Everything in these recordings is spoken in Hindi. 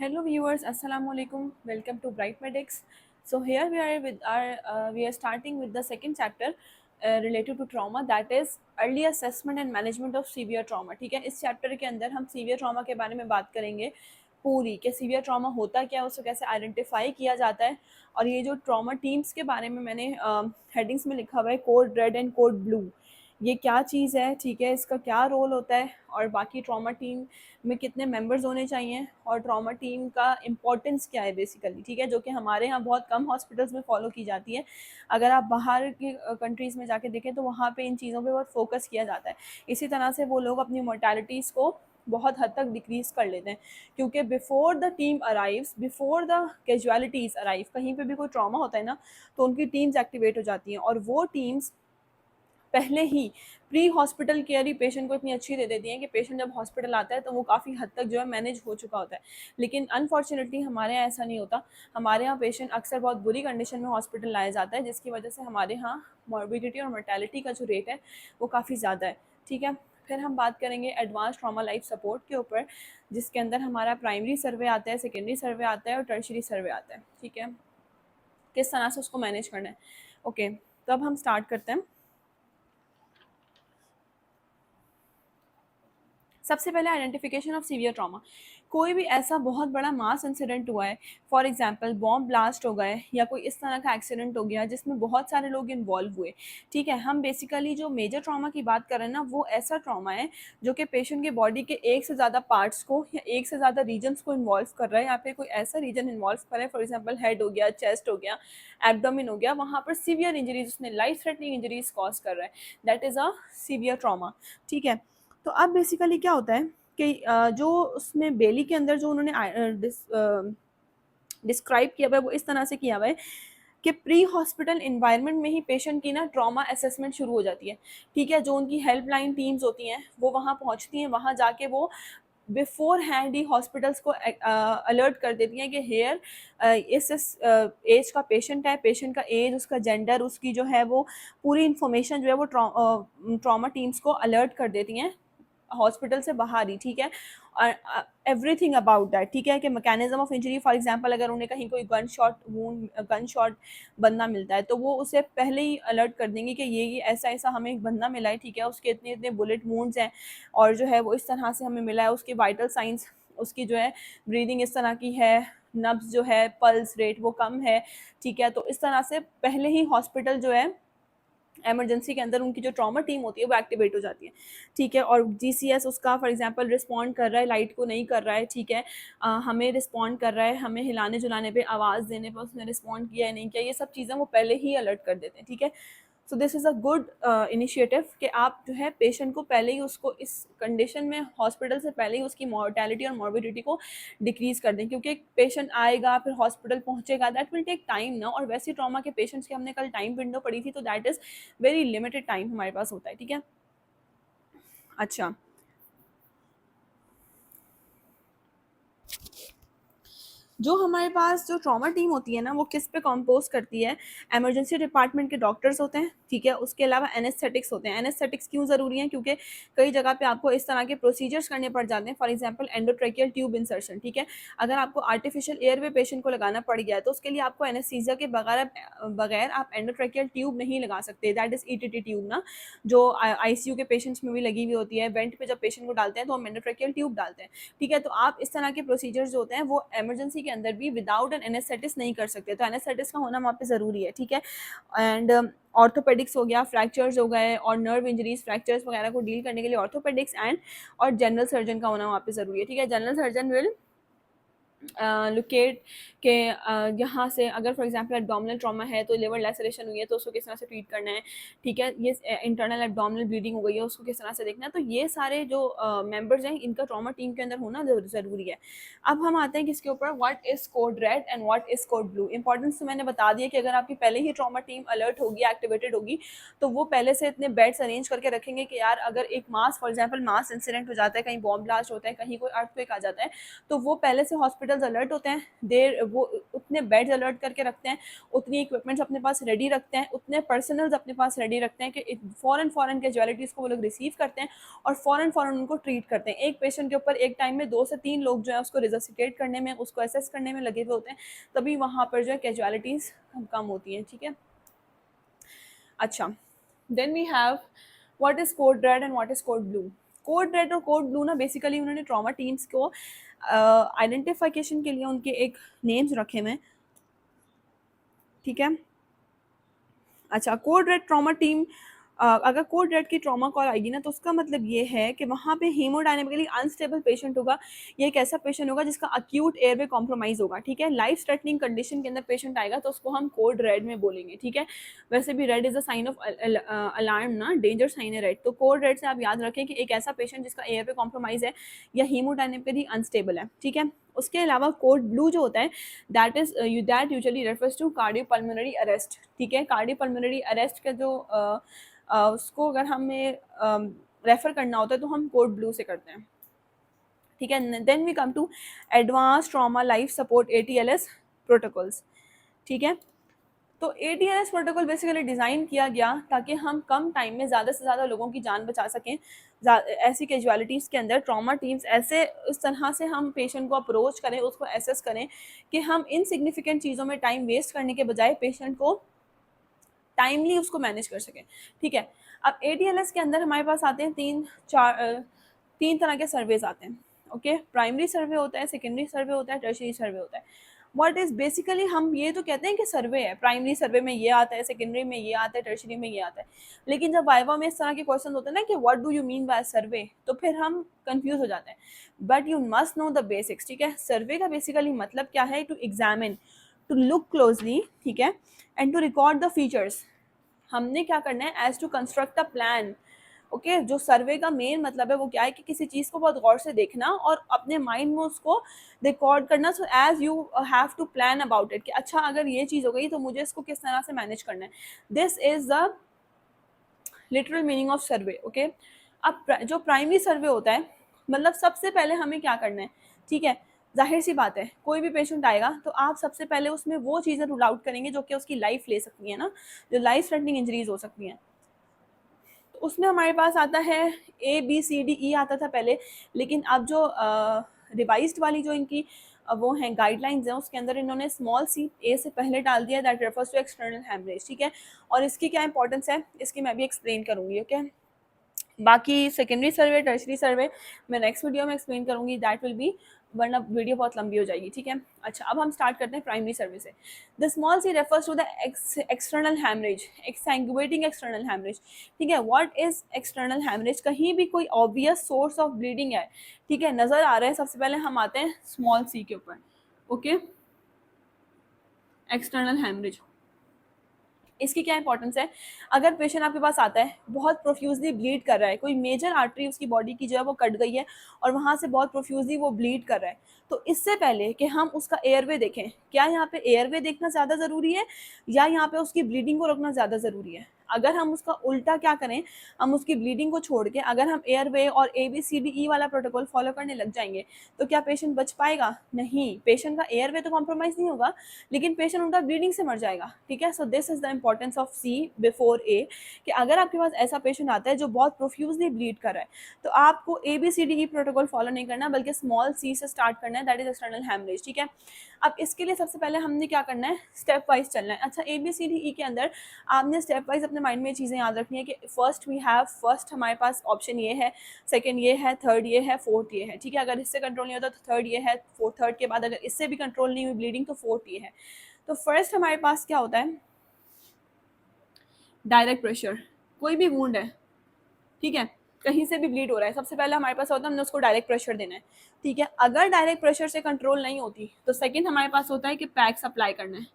Hello viewers, Assalamu alaikum. Welcome to Bright Medics. So here we are with our we are starting with the second chapter related to trauma, that is early assessment and management of severe trauma. ठीक है, इस चैप्टर के अंदर हम सीवियर ट्रॉमा के बारे में बात करेंगे पूरी कि सीवियर ट्रॉमा होता क्या है, उसको कैसे आइडेंटिफाई किया जाता है, और ये जो ट्रॉमा टीम्स के बारे में मैंने हेडिंग्स में लिखा हुआ है, code red and code blue, ये क्या चीज़ है, ठीक है, इसका क्या रोल होता है, और बाकी ट्रॉमा टीम में कितने मेंबर्स होने चाहिए, और ट्रॉमा टीम का इम्पोर्टेंस क्या है बेसिकली, ठीक है, जो कि हमारे यहाँ बहुत कम हॉस्पिटल्स में फॉलो की जाती है। अगर आप बाहर की कंट्रीज़ में जाके देखें तो वहाँ पे इन चीज़ों पे बहुत फोकस किया जाता है। इसी तरह से वो लोग अपनी मोर्टेलिटीज़ को बहुत हद तक डिक्रीज़ कर लेते हैं, क्योंकि before the team arrives, before the casualties arrive, कहीं पे भी कोई ट्रॉमा होता है ना तो उनकी टीम्स एक्टिवेट हो जाती हैं, और वो टीम्स पहले ही प्री हॉस्पिटल केयर ही पेशेंट को इतनी अच्छी दे देती हैं कि पेशेंट जब हॉस्पिटल आता है तो वो काफ़ी हद तक जो है मैनेज हो चुका होता है। लेकिन अनफॉर्चुनेटली हमारे यहाँ ऐसा नहीं होता। हमारे यहाँ पेशेंट अक्सर बहुत बुरी कंडीशन में हॉस्पिटल लाया जाता है, जिसकी वजह से हमारे यहाँ मॉर्बिडिटी और मोर्टेलिटी का जो रेट है वो काफ़ी ज़्यादा है। ठीक है, फिर हम बात करेंगे एडवांस ट्रॉमा लाइफ सपोर्ट के ऊपर, जिसके अंदर हमारा प्राइमरी सर्वे आता है, सेकेंडरी सर्वे आता है और टर्शरी सर्वे आता है। ठीक है, किस तरह से उसको मैनेज करना है। ओके, तो अब हम स्टार्ट करते हैं। सबसे पहले आइडेंटिफिकेशन ऑफ सीवियर ट्रॉमा। कोई भी ऐसा बहुत बड़ा मास इंसिडेंट हुआ है, फॉर एग्जांपल बॉम्ब ब्लास्ट हो गए या कोई इस तरह का एक्सीडेंट हो गया जिसमें बहुत सारे लोग इन्वॉल्व हुए। ठीक है, हम बेसिकली जो मेजर ट्रॉमा की बात कर रहे हैं ना, वो ऐसा ट्रॉमा है जो कि पेशेंट के बॉडी के एक से ज़्यादा पार्ट्स को या एक से ज़्यादा रीजन्स को इन्वॉल्व कर रहा है, या फिर कोई ऐसा रीजन इन्वॉल्व कर रहा है, फॉर एग्जाम्पल हेड हो गया, चेस्ट हो गया, एब्डोमिन हो गया, वहाँ पर सीवियर इंजरीज, उसने लाइफ थ्रेटनिंग इंजरीज कॉज कर रहा है, that is a severe trauma. ठीक है, तो अब बेसिकली क्या होता है कि जो उसमें बेली के अंदर जो उन्होंने डिस्क्राइब किया हुआ है वो इस तरह से किया हुआ है कि प्री हॉस्पिटल इन्वायरमेंट में ही पेशेंट की ना ट्रॉमा असेसमेंट शुरू हो जाती है। ठीक है, जो उनकी हेल्पलाइन टीम्स होती हैं वो वहाँ पहुँचती हैं, वहाँ जाके वो बिफोर हैंड ही हॉस्पिटल्स को अलर्ट कर देती हैं कि हेयर इस एज का पेशेंट है, पेशेंट का एज, उसका जेंडर, उसकी जो है वो पूरी इंफॉर्मेशन जो है वो ट्रॉमा टीम्स को अलर्ट कर देती हैं हॉस्पिटल से बाहर ही। ठीक है, और एवरीथिंग अबाउट दैट, ठीक है, कि mechanism of injury, for example अगर उन्हें कहीं कोई गन शॉट बंदा मिलता है तो वो उसे पहले ही अलर्ट कर देंगे कि ये ऐसा ऐसा हमें एक बंदा मिला है, ठीक है, उसके इतने इतने बुलेट वूंड्स हैं, और जो है वो इस तरह से हमें मिला है, उसके वाइटल साइंस, उसकी जो है ब्रीदिंग इस तरह की है, नब्ज जो है, पल्स रेट वो कम है। ठीक है, तो इस तरह से पहले ही हॉस्पिटल जो है इमरजेंसी के अंदर उनकी जो ट्रॉमा टीम होती है वो एक्टिवेट हो जाती है। ठीक है, और जीसीएस उसका फॉर एग्जांपल रिस्पॉन्ड कर रहा है, लाइट को नहीं कर रहा है, ठीक है, हमें रिस्पॉन्ड कर रहा है, हमें हिलाने जुलाने पे, आवाज़ देने पे उसने रिस्पॉन्ड किया है नहीं किया, ये सब चीज़ें वो पहले ही अलर्ट कर देते हैं। ठीक है, so this is a good initiative कि आप जो है पेशेंट को पहले ही उसको इस कंडीशन में हॉस्पिटल से पहले ही उसकी मॉर्टेलिटी और मॉर्बिडिटी को डिक्रीज़ कर दें, क्योंकि एक पेशेंट आएगा फिर हॉस्पिटल पहुंचेगा, दैट विल टेक टाइम ना, और वैसे ट्रॉमा के पेशेंट्स की हमने कल टाइम विंडो पढ़ी थी, तो that is very limited time हमारे पास होता है। ठीक है, अच्छा, जो हमारे पास जो ट्रॉमा टीम होती है ना वो किस पे कंपोज करती है, इमरजेंसी डिपार्टमेंट के डॉक्टर्स होते हैं, ठीक है, उसके अलावा एनेस्थेटिक्स होते हैं। एनेस्थेटिक्स क्यों ज़रूरी हैं, क्योंकि कई जगह पे आपको इस तरह के प्रोसीजर्स करने पड़ जाते हैं, for example endotracheal tube insertion. ठीक है, अगर आपको आर्टिफिशियल एयरवे पेशेंट को लगाना पड़ गया है तो उसके लिए आपको एनेस्थीसिया के बगैर बगैर आप एंडोट्रेकियल ट्यूब नहीं लगा सकते, दैट इज़ ईटीटी ट्यूब ना, जो आईसीयू के पेशेंट्स में भी लगी हुई होती है। वेंट पे जब पेशेंट को डालते हैं तो हम एंडोट्रेकियल ट्यूब डालते हैं। ठीक है, तो आप इस तरह के प्रोसीजर्स जो होते हैं वो इमरजेंसी के अंदर भी विदाउट एन एनेस्थेटिस नहीं कर सकते, तो एनेस्थेटिस का होना वहाँ पे ज़रूरी है। ठीक है, एंड ऑर्थोपेडिक्स हो गया, फ्रैक्चर्स हो गए, और नर्व इंजरीज, फ्रैक्चर्स वगैरह को डील करने के लिए ऑर्थोपेडिक्स एंड और जनरल सर्जन का होना वहाँ पे ज़रूरी है। ठीक है, जनरल सर्जन विल लोकेट के यहाँ से, अगर फॉर एग्जांपल एब्डोमिनल ट्रॉमा है तो लिवर लैसरेशन हुई है तो उसको किस तरह से ट्रीट करना है। ठीक है, ये इंटरनल एब्डोमिनल ब्लीडिंग हो गई है उसको किस तरह से देखना है, तो ये सारे जो मेंबर्स हैं इनका ट्रॉमा टीम के अंदर होना ज़रूरी है। अब हम आते हैं किसके ऊपर, what is code red and what is code blue. Importance तो मैंने बता दिया कि अगर आपकी पहले ही ट्रॉमा टीम अलर्ट होगी, एक्टिवेटेड होगी, तो वो पहले से इतने बेड्स अरेंज करके रखेंगे कि यार अगर एक मास, फॉर एग्जाम्पल मास इंसिडेंट हो जाता है, कहीं बॉम्ब ब्लास्ट होता है, कहीं कोई अर्थक्वेक आ जाता है, तो वो पहले से हॉस्पिटल हॉस्पिटल्स अलर्ट होते हैं, देर वो उतने बेड्स अलर्ट करके रखते हैं, उतनी इक्विपमेंट्स अपने पास रेडी रखते हैं, उतने पर्सनल्स अपने पास रेडी रखते हैं कि फ़ौरन कैजुअलिटीज़ को वो लोग रिसीव करते हैं और फ़ौरन उनको ट्रीट करते हैं। एक पेशेंट के ऊपर एक टाइम में 2 से 3 लोग जो है उसको रिससिटेट करने में, उसको असेस करने में लगे हुए होते हैं, तभी वहाँ पर जो है कैजुअलिटीज़ कम होती हैं। ठीक है, अच्छा, then we have what is code red and what is code blue. Code red और कोड ब्लू ना बेसिकली उन्होंने ट्रॉमा टीम्स को आइडेंटिफिकेशन के लिए उनके एक नेम्स रखे हुए हैं। ठीक है, अच्छा, कोड रेड ट्रॉमा टीम, अगर कोड रेड की ट्रॉमा कॉल आएगी ना तो उसका मतलब ये है कि वहाँ पे हीमोडायनेमिकली अनस्टेबल पेशेंट होगा। ये एक ऐसा पेशेंट होगा जिसका अक्यूट एयरवे कॉम्प्रोमाइज़ होगा। ठीक है, लाइफ थ्रेटनिंग कंडीशन के अंदर पेशेंट आएगा तो उसको हम कोड रेड में बोलेंगे। ठीक है, वैसे भी red is a sign of alarm ना, डेंजर साइन है रेड। तो कोड रेड से आप याद रखें कि एक ऐसा पेशेंट जिसका एयरवे कॉम्प्रोमाइज़ है या हीमोडायनेमिकली अनस्टेबल है। ठीक है, उसके अलावा कोड ब्लू जो होता है that usually refers to cardiopulmonary arrest. ठीक है, कार्डियोपल्मोनरी अरेस्ट का जो उसको अगर हमें रेफर करना होता है तो हम कोड ब्लू से करते हैं। ठीक है, then we come to advance trauma life support ATLS protocols. ठीक है, तो ATLS प्रोटोकॉल बेसिकली डिज़ाइन किया गया ताकि हम कम टाइम में ज़्यादा से ज़्यादा लोगों की जान बचा सकें। ऐसी कैजुअलिटीज़ के अंदर ट्रॉमा टीम्स ऐसे इस तरह से हम पेशेंट को अप्रोच करें, उसको एसेस करें कि हम इनसिग्निफिकेंट चीज़ों में टाइम वेस्ट करने के बजाय पेशेंट को टाइमली उसको मैनेज कर सकें। ठीक है, अब ATLS के अंदर हमारे पास आते हैं तीन तरह के सर्वेज आते हैं। ओके, प्राइमरी सर्वे होता है, सेकेंडरी सर्वे होता है, टर्शियरी सर्वे होता है। व्हाट इज़ बेसिकली, हम ये तो कहते हैं कि सर्वे है, प्राइमरी सर्वे में ये आता है, सेकेंडरी में ये आता है, टर्शियरी में ये आता है। लेकिन जब वाइवा में इस तरह के क्वेश्चन होते हैं ना कि what do you mean by survey, तो फिर हम कंफ्यूज हो जाते हैं। But you must know the basics. ठीक है, सर्वे का बेसिकली मतलब क्या है? To examine, to look closely, ठीक है, and to record the features. हमने क्या करना है? As to construct a plan. Okay, जो सर्वे का मेन मतलब है वो क्या है कि किसी चीज़ को बहुत गौर से देखना और अपने माइंड में उसको रिकॉर्ड करना। So as you have to plan about it कि अच्छा अगर ये चीज़ हो गई तो मुझे इसको किस तरह से मैनेज करना है। This is the literal meaning of survey. Okay, अब जो प्राइमरी सर्वे होता है, मतलब सबसे पहले हमें क्या करना है? ठीक है, जाहिर सी बात है, कोई भी पेशेंट आएगा तो आप सबसे पहले उसमें वो चीज़ें रूल आउट करेंगे जो कि उसकी लाइफ ले सकती हैं ना, जो लाइफ थ्रेटनिंग इंजरीज हो सकती हैं। तो उसमें हमारे पास आता है ABCDE आता था पहले, लेकिन अब जो रिवाइज्ड वाली जो इनकी वो हैं गाइडलाइंस हैं, उसके अंदर इन्होंने स्मॉल सी ए से पहले डाल दिया, that refers to external haemorrhage. ठीक है, और इसकी क्या इंपॉर्टेंस है इसकी मैं भी एक्सप्लेन करूँगी। ओके, बाकी सेकेंडरी सर्वे, टर्शरी सर्वे मैं नेक्स्ट वीडियो में एक्सप्लेन करूँगी, दैट विल बी, वरना वीडियो बहुत लंबी हो जाएगी। ठीक है, अच्छा, अब हम स्टार्ट करते हैं प्राइमरी सर्वे से। The small C refers to the external haemorrhage, exsanguinating external haemorrhage. ठीक है, व्हाट इज एक्सटर्नल हैमरेज? कहीं भी कोई ऑब्वियस सोर्स ऑफ ब्लीडिंग है, ठीक है, नज़र आ रहा है, सबसे पहले हम आते हैं स्मॉल सी के ऊपर। ओके, एक्सटर्नल हैमरेज, इसकी क्या इंपॉर्टेंस है? अगर पेशेंट आपके पास आता है, बहुत प्रोफ्यूजली ब्लीड कर रहा है, कोई मेजर आर्टरी उसकी बॉडी की जो है वो कट गई है और वहाँ से बहुत प्रोफ्यूजली वो ब्लीड कर रहा है, तो इससे पहले कि हम उसका एयरवे देखें, क्या यहाँ पे एयरवे देखना ज़्यादा ज़रूरी है या यहाँ पे उसकी ब्लीडिंग को रोकना ज़्यादा ज़रूरी है? अगर हम उसका उल्टा क्या करें, हम उसकी ब्लीडिंग को छोड़ के अगर हम एयरवे और ABCDE वाला प्रोटोकॉल फॉलो करने लग जाएंगे, तो क्या पेशेंट बच पाएगा? नहीं, पेशेंट का एयरवे तो कॉम्प्रोमाइज़ नहीं होगा, लेकिन पेशेंट उनका ब्लीडिंग से मर जाएगा। ठीक है, so this is the importance of C before A, कि अगर आपके पास ऐसा पेशेंट आता है जो बहुत प्रोफ्यूजली ब्लीड कर रहा है, तो आपको ABCDE प्रोटोकॉल फॉलो नहीं करना, बल्कि स्मॉल C से स्टार्ट करना है, दैट इज एक्सटर्नल हैमरेज। ठीक है, अब इसके लिए सबसे पहले हमने क्या करना है? स्टेप वाइज चलना है। अच्छा, ABCDE के अंदर आपने स्टेप वाइज अपने माइंड में चीज़ें याद रखनी है कि फर्स्ट हमारे पास ऑप्शन ये है, सेकंड ये है, थर्ड ये है, फोर्थ ये है। ठीक है, अगर इससे कंट्रोल नहीं होता तो थर्ड ये है, थर्ड के बाद अगर इससे भी कंट्रोल नहीं हुई ब्लीडिंग तो फोर्थ ये है। तो फर्स्ट हमारे पास क्या होता है? Direct pressure. कोई भी वुंड है, ठीक है, कहीं से भी ब्लीड हो रहा है, सबसे पहले हमारे पास होता है हमने उसको डायरेक्ट प्रेशर देना है। ठीक है, अगर डायरेक्ट प्रेशर से कंट्रोल नहीं होती तो सेकंड हमारे पास होता है कि पैक्स अप्लाई करना है,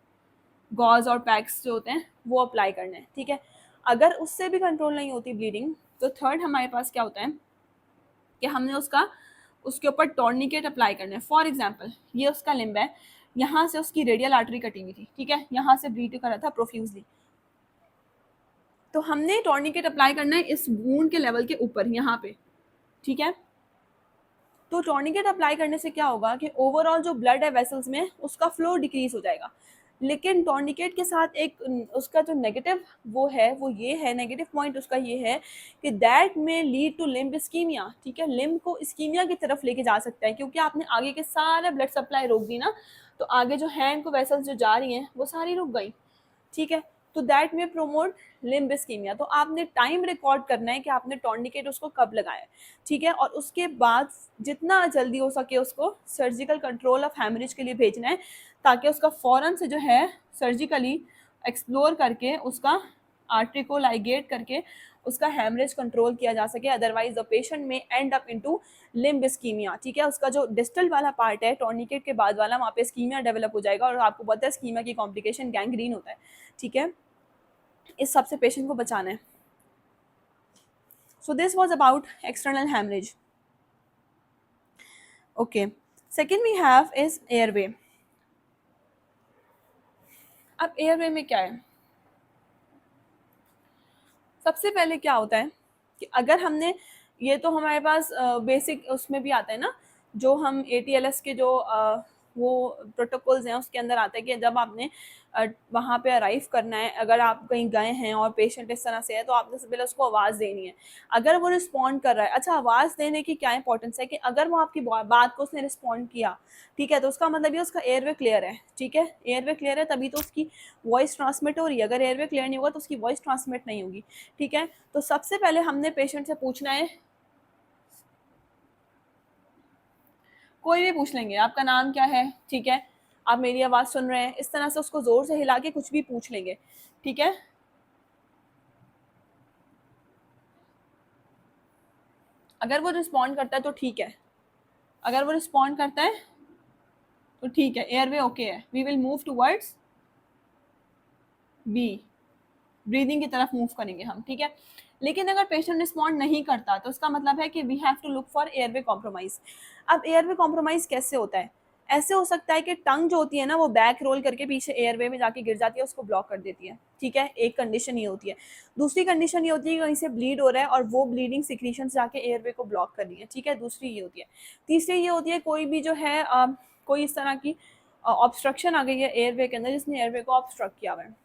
गॉज और पैक्स जो होते हैं वो अप्लाई करना है। ठीक है, अगर उससे भी कंट्रोल नहीं होती ब्लीडिंग तो थर्ड हमारे पास क्या होता है कि हमने उसके ऊपर टॉर्निकेट अप्लाई करना है। फॉर एग्जाम्पल, ये उसका लिम्ब है, यहाँ से उसकी रेडियल आर्टरी कटी हुई थी, ठीक है, यहाँ से ब्लीड कर रहा था प्रोफ्यूजली, तो हमने टॉर्निकेट अप्लाई करना है इस वूंड के लेवल के ऊपर, यहाँ पे। ठीक है, तो टॉर्निकेट अप्लाई करने से क्या होगा कि ओवरऑल जो ब्लड है वेसल्स में उसका फ्लो डिक्रीज हो जाएगा। लेकिन टॉर्निकेट के साथ एक उसका जो नेगेटिव वो है वो ये है, नेगेटिव पॉइंट उसका ये है कि दैट में लीड टू लिम्ब इस्कीमिया। ठीक है, लिम्ब को इस्कीमिया की तरफ लेके जा सकता है, क्योंकि आपने आगे के सारे ब्लड सप्लाई रोक दी ना, तो आगे जो हैंड को वेसल्स जो जा रही हैं वो सारी रुक गई। ठीक है, तो दैट में प्रोमोट लिम्ब इस्कीमिया। तो आपने टाइम रिकॉर्ड करना है कि आपने टॉर्निकेट उसको कब लगाया। ठीक है, और उसके बाद जितना जल्दी हो सके उसको सर्जिकल कंट्रोल ऑफ हैमरेज के लिए भेजना है, ताकि उसका फ़ौरन से जो है सर्जिकली एक्सप्लोर करके उसका आर्टरी को लाइगेट करके उसका हैमरेज कंट्रोल किया जा सके। Otherwise the patient may end up into limb ischaemia. ठीक है, उसका जो डिस्टल वाला पार्ट है टॉर्निकेट के बाद वाला, वहाँ पे स्कीमिया डेवलप हो जाएगा, और आपको पता है स्कीमिया की कॉम्प्लिकेशन गैंग्रीन होता है। ठीक है, इस सबसे पेशेंट को बचाना है। So this was about external haemorrhage. Okay, second we have is airway. अब एयरवे में क्या है, सबसे पहले क्या होता है कि अगर हमने, ये तो हमारे पास बेसिक उसमें भी आता है ना, जो हम ATLS के जो वो प्रोटोकॉल्स हैं उसके अंदर आता है कि जब आपने वहाँ पे अराइव करना है, अगर आप कहीं गए हैं और पेशेंट इस तरह से है, तो आपने सबसे पहले उसको आवाज़ देनी है। अगर वो रिस्पॉन्ड कर रहा है, अच्छा आवाज़ देने की क्या इंपॉर्टेंस है कि अगर वो आपकी बात को उसने रिस्पॉन्ड किया, ठीक है, तो उसका मतलब ये उसका एयरवे क्लियर है। ठीक है, एयरवे क्लियर है तभी तो उसकी वॉइस ट्रांसमिट हो रही है। अगर एयरवे क्लियर नहीं होगा तो उसकी वॉइस ट्रांसमिट नहीं होगी। ठीक है, तो सबसे पहले हमने पेशेंट से पूछना है, कोई भी पूछ लेंगे, आपका नाम क्या है, ठीक है, आप मेरी आवाज़ सुन रहे हैं, इस तरह से उसको ज़ोर से हिला के कुछ भी पूछ लेंगे। ठीक है, अगर वो रिस्पॉन्ड करता है तो ठीक है, अगर वो रिस्पॉन्ड करता है तो ठीक है, एयरवे ओके है, we will move towards B, breathing की तरफ मूव करेंगे हम। ठीक है, लेकिन अगर पेशेंट रिस्पॉन्ड नहीं करता तो उसका मतलब है कि we have to look for airway compromise. अब एयरवे कॉम्प्रोमाइज कैसे होता है, ऐसे हो सकता है कि टंग जो होती है ना वो बैक रोल करके पीछे एयरवे में जाके गिर जाती है, उसको ब्लॉक कर देती है। ठीक है, एक कंडीशन ये होती है। दूसरी कंडीशन ये होती है कि कहीं से ब्लीड हो रहा है और वो ब्लीडिंग सिक्रीशन जाके एयरवे को ब्लॉक कर रही है। ठीक है, दूसरी ये होती है। तीसरी ये होती है कोई भी जो है कोई इस तरह की ऑब्स्ट्रक्शन आ गई है एयरवे के अंदर जिसने एयरवे को ऑब्स्ट्रक्ट किया हुआ है।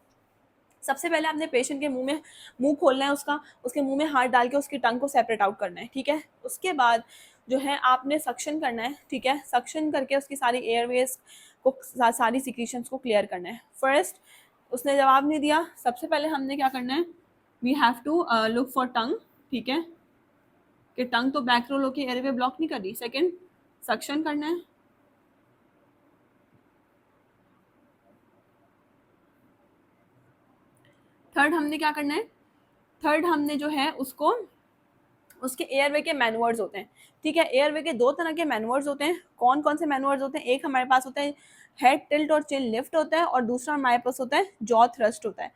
सबसे पहले आपने पेशेंट के मुंह खोलना है, उसका उसके मुंह में हाथ डाल के उसकी टंग को सेपरेट आउट करना है। ठीक है, उसके बाद जो है आपने सक्शन करना है। ठीक है, सक्शन करके उसकी सारी एयरवेज को सारी सिक्रीशंस को क्लियर करना है। फर्स्ट उसने जवाब नहीं दिया, सबसे पहले हमने क्या करना है, we have to look for tongue. ठीक है, कि टंग तो बैक रोल होकर एयरवे ब्लॉक नहीं कर रही। सेकेंड, सक्शन करना है। थर्ड हमने क्या करना है, थर्ड हमने जो है उसको उसके एयरवे के मैनुअर्स होते हैं। ठीक है, एयरवे के दो तरह के मैनुअर्स होते हैं। कौन कौन से मैनुअर्स होते हैं, एक हमारे पास होता है हेड टिल्ट और चिन लिफ्ट होता है, और दूसरा हमारे पास होता है जॉ थ्रस्ट होता है।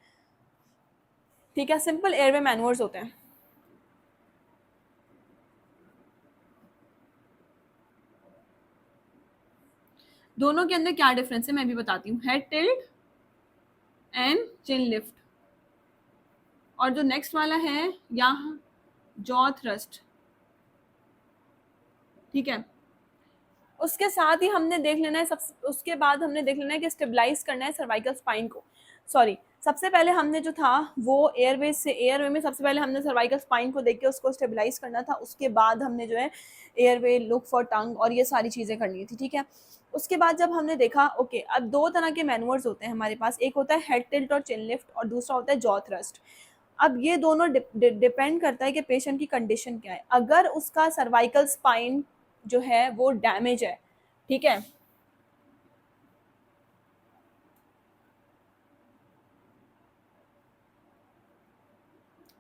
ठीक है, सिंपल एयरवे मैनुअर्स होते हैं। दोनों के अंदर क्या डिफरेंस है मैं भी बताती हूँ, head tilt and chin lift, और जो नेक्स्ट वाला है यहाँ जॉ थ्रस्ट। ठीक है, उसके साथ ही हमने देख लेना है उसके बाद हमने देख लेना है कि स्टेबलाइज करना है सर्वाइकल स्पाइन को। सॉरी, सबसे पहले हमने जो था वो एयरवे से, एयरवे में सबसे पहले हमने सर्वाइकल स्पाइन को देख के उसको स्टेबलाइज करना था। उसके बाद हमने जो है एयरवे, लुक फॉर टंग और ये सारी चीज़ें करनी थी। ठीक है, उसके बाद जब हमने देखा ओके अब दो तरह के मैनुअर्स होते हैं हमारे पास, एक होता है हेड टिल्ट और चिन लिफ्ट और दूसरा होता है जॉ थ्रस्ट। अब ये दोनों डिपेंड करता है कि पेशेंट की कंडीशन क्या है। अगर उसका सर्वाइकल स्पाइन जो है वो डैमेज है, ठीक है,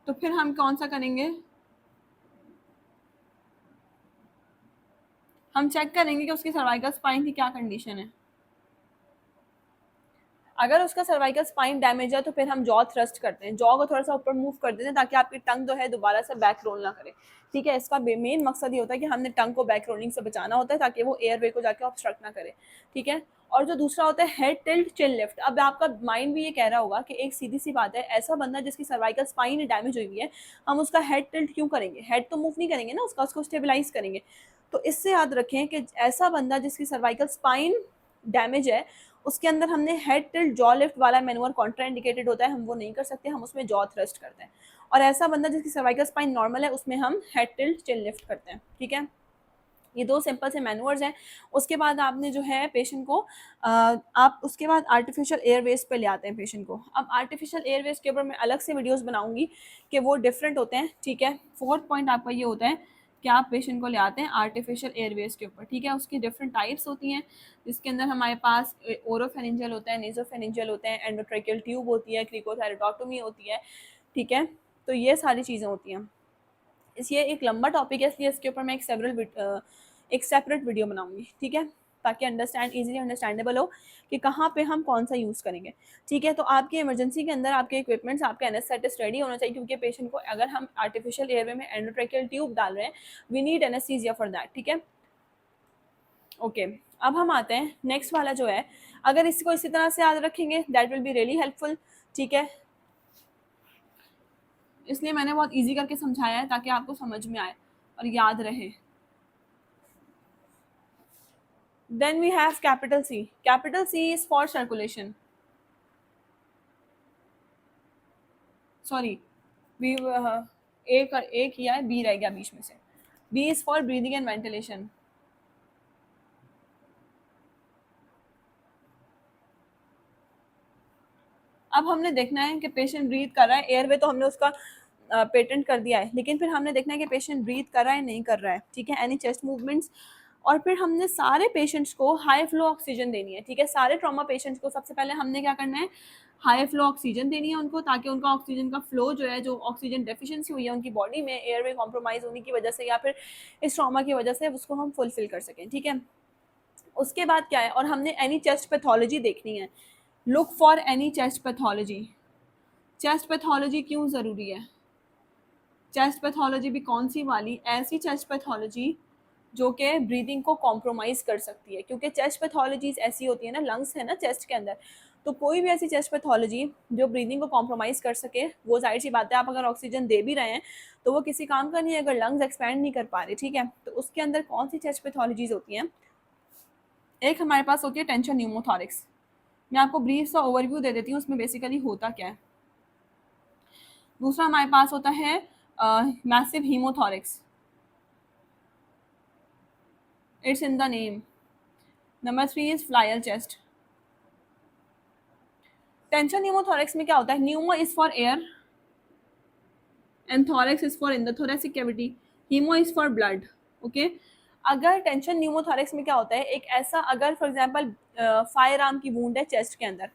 तो फिर हम कौन सा करेंगे, हम चेक करेंगे कि उसकी सर्वाइकल स्पाइन की क्या कंडीशन है। अगर उसका सर्वाइकल स्पाइन डैमेज है तो फिर हम जॉ थ्रस्ट करते हैं, जॉ को थोड़ा सा ऊपर मूव कर देते हैं ताकि आपकी टंग जो है दोबारा से बैक रोल ना करे। ठीक है, इसका मेन मकसद ये होता है कि हमने टंग को बैक रोलिंग से बचाना होता है ताकि वो एयरवे को जाके ऑब्स्ट्रक्ट ना करे। ठीक है, और जो दूसरा होता है हेड टिल्ट चिन लिफ्ट। अब आपका माइंड भी ये कह रहा होगा कि एक सीधी सी बात है, ऐसा बंदा जिसकी सर्वाइकल स्पाइन डैमेज हुई है, हम उसका हेड टिल्ट क्यों करेंगे? हेड तो मूव नहीं करेंगे ना उसका, उसको स्टेबलाइज करेंगे। तो इससे याद रखें कि ऐसा बंदा जिसकी सर्वाइकल स्पाइन डैमेज है, उसके अंदर हमने हेड टिल्ट जॉ लिफ्ट वाला मैनुअर कॉन्ट्रा इंडिकेटेड होता है, हम वो नहीं कर सकते, हम उसमें जॉ थ्रस्ट करते हैं। और ऐसा बंदा जिसकी सर्वाइकल स्पाइन नॉर्मल है, उसमें हम हेड टिल्ट चिन लिफ्ट करते हैं। ठीक है, ये दो सिंपल से मैनुअर्स हैं। उसके बाद आपने जो है पेशेंट को आप उसके बाद आर्टिफिशियल एयरवेज पे ले आते हैं पेशेंट को। अब आर्टिफिशियल एयरवेज के ऊपर मैं अलग से वीडियोस बनाऊंगी कि वो डिफरेंट होते हैं। ठीक है, फोर्थ पॉइंट आपका ये होता है कि आप पेशेंट को ले आते हैं आर्टिफिशियल एयरवेज के ऊपर। ठीक है, उसकी डिफरेंट टाइप्स होती हैं, जिसके अंदर हमारे पास ओरोफेरिंजियल होता है, नेजोफेरिंजियल होते हैं, एंडोट्रेकियल ट्यूब होती है, क्रिकोथेरेटोटोमी होती है। ठीक है, तो ये सारी चीज़ें होती हैं। ये एक लंबा टॉपिक है, इसलिए इसके ऊपर मैं एक सेपरेट वीडियो बनाऊंगी। ठीक है, ताकि इजीली अंडरस्टैंडेबल हो कि कहाँ पे हम कौन सा यूज़ करेंगे। ठीक है, तो आपकी इमरजेंसी के अंदर आपके इक्विपमेंट्स, आपके एनेस्थेटिस्ट रेडी होना चाहिए, क्योंकि पेशेंट को अगर हम आर्टिफिशियल एयरवे में एंडोट्रेकियल ट्यूब डाल रहे हैं, we need anaesthesia for that. ठीक है, ओके। अब हम आते हैं नेक्स्ट वाला जो है, अगर इसको इसी तरह से याद रखेंगे that will be really helpful. ठीक है, इसलिए मैंने बहुत इजी करके समझाया है ताकि आपको समझ में आए और याद रहे। Then we have capital C. Capital C is for circulation. Sorry, B A किया है, B रह गया बीच में से। B is for breathing and ventilation. अब हमने देखना है कि पेशेंट ब्रीथ कर रहा है, एयरवे तो हमने उसका पेटेंट कर दिया है, लेकिन फिर हमने देखना है कि पेशेंट ब्रीथ कर रहा है नहीं कर रहा है। ठीक है, एनी चेस्ट मूवमेंट्स, और फिर हमने सारे पेशेंट्स को हाई फ्लो ऑक्सीजन देनी है। ठीक है, सारे ट्रॉमा पेशेंट्स को सबसे पहले हमने क्या करना है, हाई फ्लो ऑक्सीजन देनी है उनको, ताकि उनका ऑक्सीजन का फ्लो जो है, जो ऑक्सीजन डेफिशिएंसी हुई है उनकी बॉडी में एयरवे कॉम्प्रोमाइज़ होने की वजह से या फिर इस ट्रॉमा की वजह से, उसको हम फुलफिल कर सकें। ठीक है, उसके बाद क्या है, और हमने एनी चेस्ट पैथोलॉजी देखनी है। Look for any chest pathology. Chest pathology क्यों ज़रूरी है? चेस्ट पैथोलॉजी भी कौन सी वाली? ऐसी चेस्ट पैथोलॉजी जो कि ब्रीदिंग को कॉम्प्रोमाइज़ कर सकती है, क्योंकि चेस्ट पैथोलॉजीज ऐसी होती है ना, लंग्स है ना चेस्ट के अंदर, तो कोई भी ऐसी चेस्ट पैथोलॉजी जो ब्रीदिंग को कॉम्प्रोमाइज़ कर सके, वो जाहिर सी बात है, आप अगर ऑक्सीजन दे भी रहे हैं तो वो किसी काम का नहीं है अगर लंग्स एक्सपैंड नहीं कर पा रहे। ठीक है, तो उसके अंदर कौन सी चेस्ट पैथोलॉजीज होती हैं? एक हमारे पास होती है टेंशन न्यूमोथॉरिक्स। मैं आपको ब्रीफ सा ओवरव्यू दे देती हूँ उसमें बेसिकली होता क्या है। दूसरा हमारे पास होता है massive haemothorax, it's in the name. Number 3 is flail chest. Tension pneumothorax में क्या होता है, pneumo is for air and thorax is for endothoracic cavity, haemo is for blood. Okay, अगर टेंशन न्यूमोथॉरिक्स में क्या होता है, एक ऐसा, अगर फॉर एग्जांपल फायर आर्म की वूंड है चेस्ट के अंदर,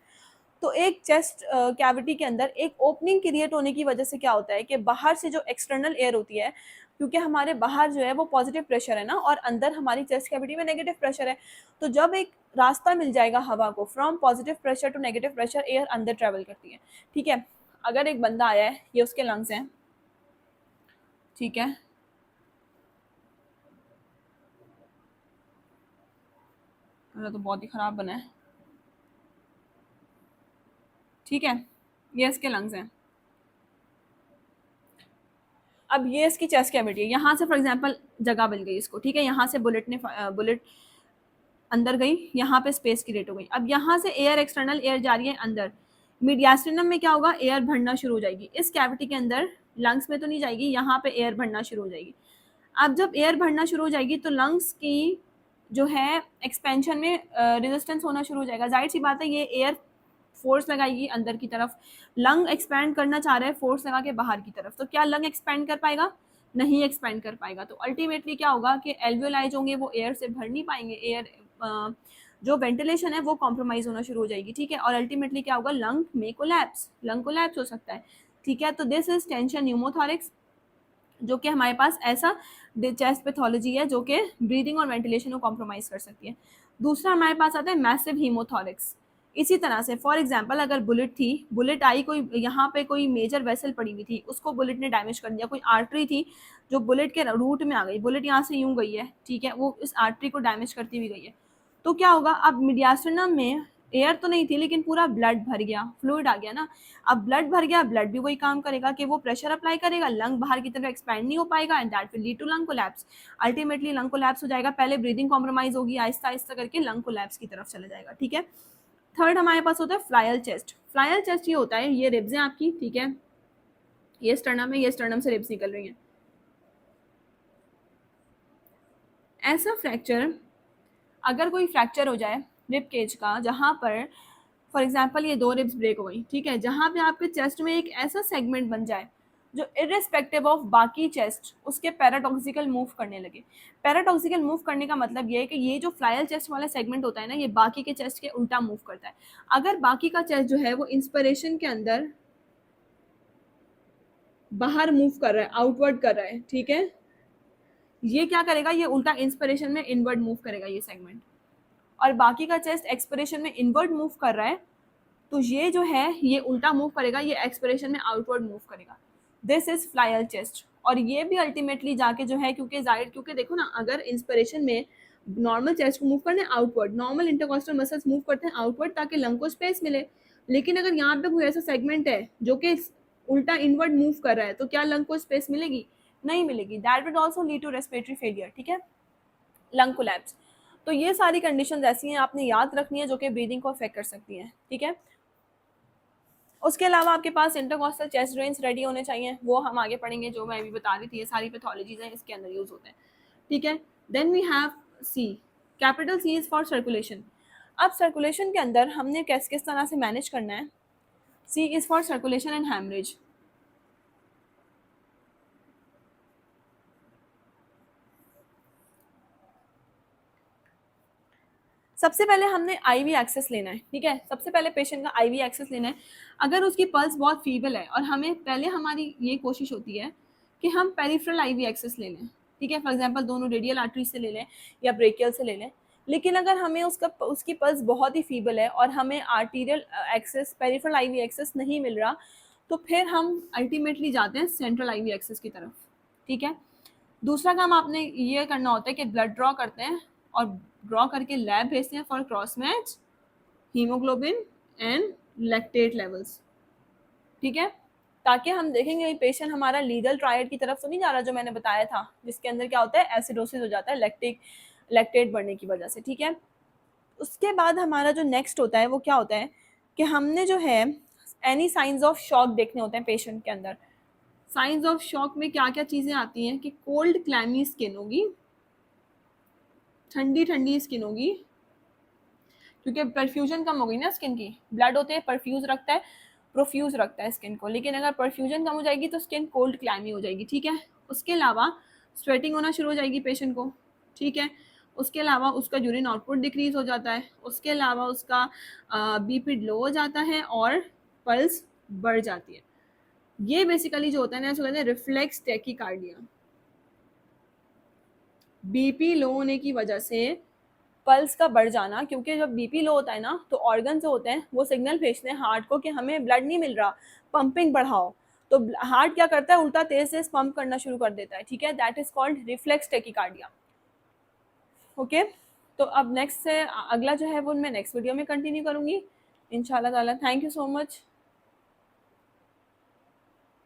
तो एक चेस्ट कैविटी के अंदर एक ओपनिंग क्रिएट होने की वजह से क्या होता है कि बाहर से जो एक्सटर्नल एयर होती है, क्योंकि हमारे बाहर जो है वो पॉजिटिव प्रेशर है ना, और अंदर हमारी चेस्ट कैविटी में नेगेटिव प्रेशर है, तो जब एक रास्ता मिल जाएगा हवा को, from positive pressure to negative pressure, air अंदर ट्रेवल करती है। ठीक है, अगर एक बंदा आया है, ये उसके लंग्स हैं। ठीक है, तो बहुत ही खराब बना है। ठीक है, ये इसके लंग्स हैं। अब ये इसकी चेस्ट कैविटी है, यहाँ से फॉर एग्जांपल जगह मिल गई इसको। ठीक है, यहाँ से बुलेट अंदर गई, यहाँ पे स्पेस क्रिएट हो गई। अब यहाँ से एयर, एक्सटर्नल एयर जा रही है अंदर, मीडियास्टिनम में क्या होगा, एयर भरना शुरू हो जाएगी इस कैविटी के अंदर, लंग्स में तो नहीं जाएगी, यहाँ पे एयर भरना शुरू हो जाएगी। अब जब एयर भरना शुरू हो जाएगी तो लंग्स की जो है एक्सपेंशन में रेजिस्टेंस होना शुरू हो जाएगा। जाहिर सी बात है, ये एयर फोर्स लगाएगी अंदर की तरफ, लंग एक्सपैंड करना चाह रहा है फोर्स लगा के बाहर की तरफ, तो क्या लंग एक्सपैंड कर पाएगा? नहीं एक्सपैंड कर पाएगा। तो अल्टीमेटली क्या होगा कि एल्वियोलाई होंगे वो एयर से भर नहीं पाएंगे, एयर जो वेंटिलेशन है वो कॉम्प्रोमाइज होना शुरू हो जाएगी। ठीक है, और अल्टीमेटली क्या होगा, लंग में कोलैप्स, लंग कोलैप्स हो सकता है। ठीक है, तो दिस इज टेंशन न्यूमोथॉरिक्स, जो कि हमारे पास ऐसा चेस्ट पैथोलॉजी है जो कि ब्रीदिंग और वेंटिलेशन को कॉम्प्रोमाइज़ कर सकती है। दूसरा हमारे पास आता है मैसिव हीमोथॉरिक्स, इसी तरह से फॉर एग्जांपल अगर बुलेट थी, बुलेट आई, कोई यहाँ पे कोई मेजर वेसल पड़ी हुई थी, उसको बुलेट ने डैमेज कर दिया, कोई आर्टरी थी जो बुलेट के रूट में आ गई, बुलेट यहाँ से यूं गई है, ठीक है, वो इस आर्टरी को डैमेज करती हुई गई है, तो क्या होगा, अब मीडियास्टिनम में एयर तो नहीं थी लेकिन पूरा ब्लड भर गया, फ्लूइड आ गया ना, अब ब्लड भर गया, ब्लड भी वही काम करेगा कि वो प्रेशर अप्लाई करेगा, लंग बाहर की तरफ एक्सपैंड नहीं हो पाएगा and that will lead to lung collapse. Ultimately lung collapse हो जाएगा, पहले ब्रीदिंग कॉम्प्रोमाइज होगी, आहिस्ता आहिस्ता करके लंग कोलैप्स की तरफ चला जाएगा, ठीक है। थर्ड हमारे पास होता है फ्लायल चेस्ट। फ्लायल चेस्ट ये होता है, ये रिब्स हैं आपकी, ठीक है, ये स्टर्नम है, ये स्टर्नम से रिब्स निकल रही हैं। ऐसा फ्रैक्चर, अगर कोई फ्रैक्चर हो जाए रिब केज का, जहाँ पर फॉर एग्जांपल ये दो रिब्स ब्रेक हो गई, ठीक है, जहाँ पे आपके चेस्ट में एक ऐसा सेगमेंट बन जाए जो इरिस्पेक्टिव ऑफ बाकी चेस्ट उसके पैराटॉक्सिकल मूव करने लगे। पैराटॉक्सिकल मूव करने का मतलब ये है कि ये जो फ्लायल चेस्ट वाला सेगमेंट होता है ना, ये बाकी के चेस्ट के उल्टा मूव करता है। अगर बाकी का चेस्ट जो है वो इंस्पिरेशन के अंदर बाहर मूव कर रहा है, आउटवर्ड कर रहा है, ठीक है, ये क्या करेगा, ये उल्टा इंस्पिरेशन में इनवर्ड मूव करेगा ये सेगमेंट, और बाकी का चेस्ट एक्सपिरेशन में इनवर्ड मूव कर रहा है, तो ये जो है ये उल्टा मूव करेगा, ये एक्सपिरेशन में आउटवर्ड मूव करेगा। This is flail chest. और ये भी अल्टीमेटली जाके जो है, क्योंकि जाहिर, क्योंकि देखो ना, अगर इंस्पिरेशन में नॉर्मल चेस्ट को मूव करने outward, normal intercostal muscles move करते हैं आउटवर्ड ताकि लंग को स्पेस मिले, लेकिन अगर यहाँ पे कोई ऐसा सेगमेंट है जो कि उल्टा इनवर्ड मूव कर रहा है, तो क्या लंग को स्पेस मिलेगी? नहीं मिलेगी। That will also lead to respiratory failure, ठीक है, लंग कोलैप्स। तो ये सारी कंडीशंस ऐसी हैं, आपने याद रखनी है, जो कि ब्रीदिंग को अफेक्ट कर सकती हैं, ठीक है। उसके अलावा आपके पास इंटरकॉस्टल चेस्ट ड्रेन्स रेडी होने चाहिए, वो हम आगे पढ़ेंगे, जो मैं अभी बता रही थी, ये सारी पैथोलॉजीज हैं इसके अंदर यूज होते हैं, ठीक है। Then we have C, capital C is for circulation. अब सर्कुलेशन के अंदर हमने किस तरह से मैनेज करना है, C is for circulation and haemorrhage. सबसे पहले हमने आईवी एक्सेस लेना है, ठीक है, सबसे पहले पेशेंट का आईवी एक्सेस लेना है। अगर उसकी पल्स बहुत फीबल है, और हमें पहले हमारी ये कोशिश होती है कि हम पेरिफेरल आईवी एक्सेस ले लें, ठीक है, फॉर एग्जांपल दोनों रेडियल आर्टरी से ले लें या ब्रेकियल से ले लें। लेकिन अगर हमें उसकी पल्स बहुत ही फीबल है और हमें arterial access, peripheral IV access नहीं मिल रहा, तो फिर हम अल्टीमेटली जाते हैं सेंट्रल आईवी एक्सेस की तरफ, ठीक है। दूसरा काम आपने ये करना होता है कि ब्लड ड्रॉ करते हैं और ड्रॉ करके लैब भेजते हैं for cross match haemoglobin and lactate levels, ठीक है, ताकि हम देखेंगे पेशेंट हमारा लीगल ट्रायड की तरफ तो नहीं जा रहा, जो मैंने बताया था, जिसके अंदर क्या होता है, एसिडोसिस हो जाता है लैक्टेट बढ़ने की वजह से, ठीक है। उसके बाद हमारा जो नेक्स्ट होता है वो क्या होता है कि हमने जो है एनी साइंस ऑफ शॉक देखने होते हैं पेशेंट के अंदर। साइंस ऑफ शॉक में क्या क्या चीज़ें आती हैं कि कोल्ड क्लैमी स्किन होगी, ठंडी ठंडी स्किन होगी, क्योंकि परफ्यूजन कम हो गई ना स्किन की, ब्लड होते हैं परफ्यूज रखता है, प्रोफ्यूज रखता है स्किन को, लेकिन अगर परफ्यूजन कम हो जाएगी तो स्किन कोल्ड क्लैमी हो जाएगी, ठीक है। उसके अलावा स्वेटिंग होना शुरू हो जाएगी पेशेंट को, ठीक है। उसके अलावा उसका यूरिन आउटपुट डिक्रीज हो जाता है, उसके अलावा उसका बीपी लो हो जाता है और पल्स बढ़ जाती है। ये बेसिकली जो होता है ना, इसको कहते हैं रिफ्लेक्स टैकीकार्डिया। बीपी लो होने की वजह से पल्स का बढ़ जाना, क्योंकि जब बीपी लो होता है ना, तो ऑर्गन जो होते हैं वो सिग्नल भेजते हैं हार्ट को कि हमें ब्लड नहीं मिल रहा, पंपिंग बढ़ाओ, तो हार्ट क्या करता है, उल्टा तेज तेज पंप करना शुरू कर देता है, ठीक है। That is called reflex tachycardia, okay. तो अब नेक्स्ट से अगला जो है वो मैं नेक्स्ट वीडियो में कंटिन्यू करूंगी इंशाल्लाह ताला। Thank you so much.